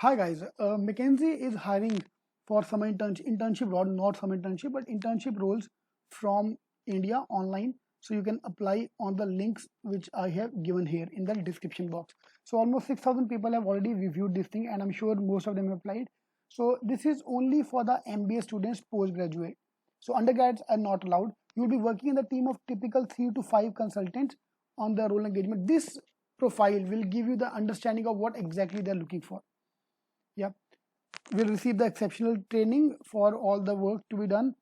Hi guys, McKinsey is hiring for some internship role, not some internship, but internship roles from India online. So you can apply on the links which I have given here in the description box. So almost 6,000 people have already reviewed this thing, and I'm sure most of them have applied. So this is only for the MBA students postgraduate. So undergrads are not allowed. You will be working in the team of typical 3 to 5 consultants on the role engagement. This profile will give you the understanding of what exactly they're looking for. Yeah, will receive the exceptional training for all the work to be done,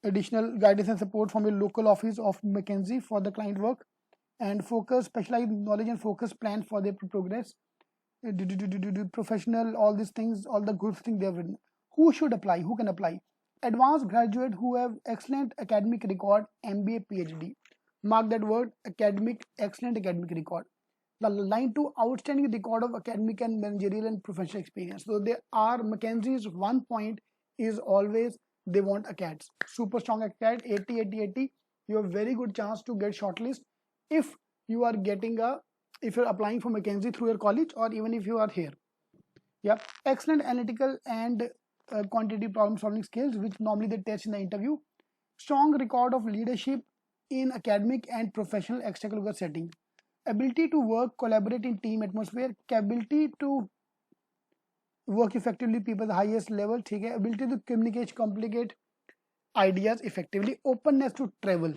additional guidance and support from your local office of McKinsey for the client work, and focus, specialized knowledge and focus plan for their progress. Professional, all these things, all the good things they have written. Who should apply? Who can apply? Advanced graduate who have excellent academic record, MBA, PhD. Mark that word, academic, excellent academic record. The line to outstanding record of academic and managerial and professional experience. So they are McKinsey's one point is always they want ACADS. Super strong ACAD, 80, 80, 80. You have very good chance to get shortlist if you are getting if you're applying for McKinsey through your college or even if you are here. Yeah, excellent analytical and quantitative problem solving skills, which normally they test in the interview. Strong record of leadership in academic and professional extracurricular setting. Ability to work, collaborate in team atmosphere, ability to work effectively people at the highest level, ठीक है, ability to communicate complicate ideas effectively, openness to travel.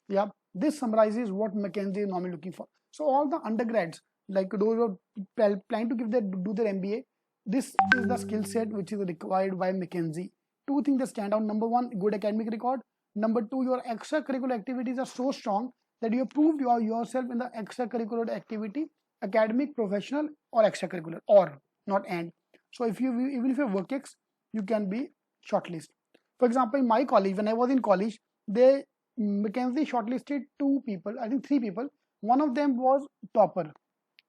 Yeah, this summarizes what McKinsey is normally looking for. So all the undergrads, like those who are planning to do their MBA, this is the skill set which is required by McKinsey. Two things that stand out: number one, good academic record; number two, your extracurricular activities are so strong that you have proved yourself in the extracurricular activity, academic, professional, or extracurricular, or not and. So if you even if you have WorkX, you can be shortlisted. For example, in my college, when I was in college, McKinsey shortlisted 2 people, I think 3 people. One of them was topper.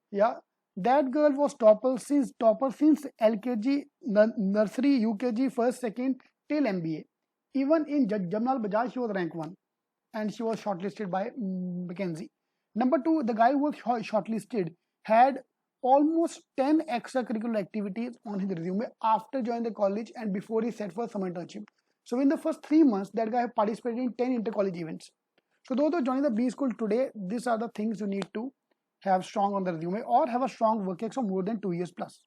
Yeah, that girl was topper since LKG, nursery, UKG, first, second till MBA. Even in Jamnal Bajaj, she was rank 1, and she was shortlisted by McKinsey. Number 2, the guy who was shortlisted had almost 10 extracurricular activities on his resume after joining the college and before he set for summer internship. So in the first 3 months, that guy participated in 10 inter-college events. So those who are joining the B school today, these are the things you need to have strong on the resume or have a strong work experience of more than 2 years plus.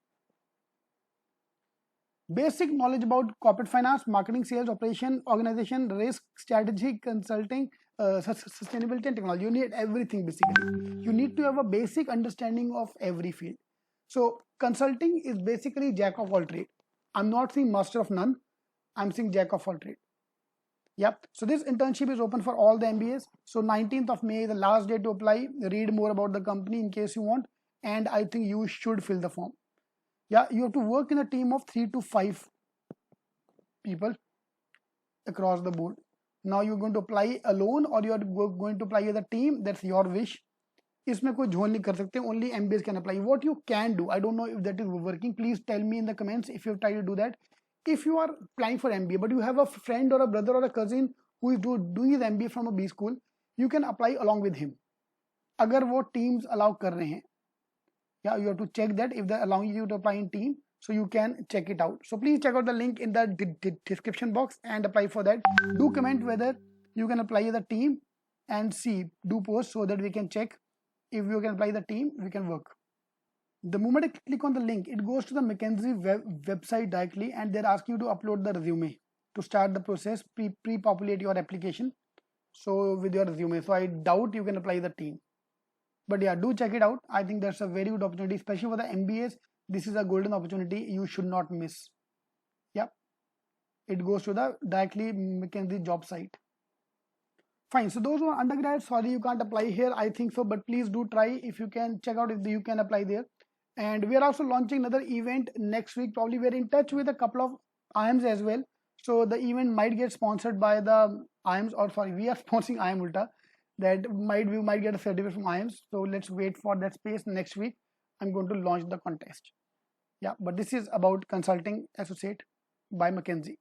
Basic knowledge about corporate finance, marketing, sales, operation, organization, risk, strategy, consulting, sustainability and technology. You need everything basically. You need to have a basic understanding of every field. So consulting is basically jack of all trade. I'm not saying master of none. I'm saying jack of all trade. Yep. So this internship is open for all the MBAs. So 19th of May is the last day to apply. Read more about the company in case you want. And I think you should fill the form. Yeah, you have to work in a team of 3 to 5 people across the board. Now you're going to apply alone or you're going to apply as a team. That's your wish. इसमें कोई झोल नहीं कर सकते. Only MBAs can apply. What you can do, I don't know if that is working. Please tell me in the comments if you've tried to do that. If you are applying for MBA, but you have a friend or a brother or a cousin who is doing his MBA from a B school, you can apply along with him. अगर वो teams allow कर रहे हैं, yeah, you have to check that if they're allowing you to apply in team, so you can check it out. So please check out the link in the description box and apply for that. Do comment whether you can apply as a team and see, do post so that we can check if you can apply the team, we can work. The moment I click on the link, it goes to the McKinsey website directly and they're asking you to upload the resume to start the process, pre-populate your application. So with your resume, so I doubt you can apply the team. But yeah, do check it out. I think that's a very good opportunity, especially for the MBAs. This is a golden opportunity you should not miss. Yeah, it goes to the directly McKinsey job site. Fine. So those who are undergrads, sorry you can't apply here. I think so, but please do try if you can check out if you can apply there. And we are also launching another event next week. Probably we're in touch with a couple of IIMs as well. So the event might get sponsored by the IIMs, or sorry, we are sponsoring IIM Ulta. That we might get a certificate from IIMs. So let's wait for that space. Next week I'm going to launch the contest. Yeah, but this is about consulting associate by McKinsey.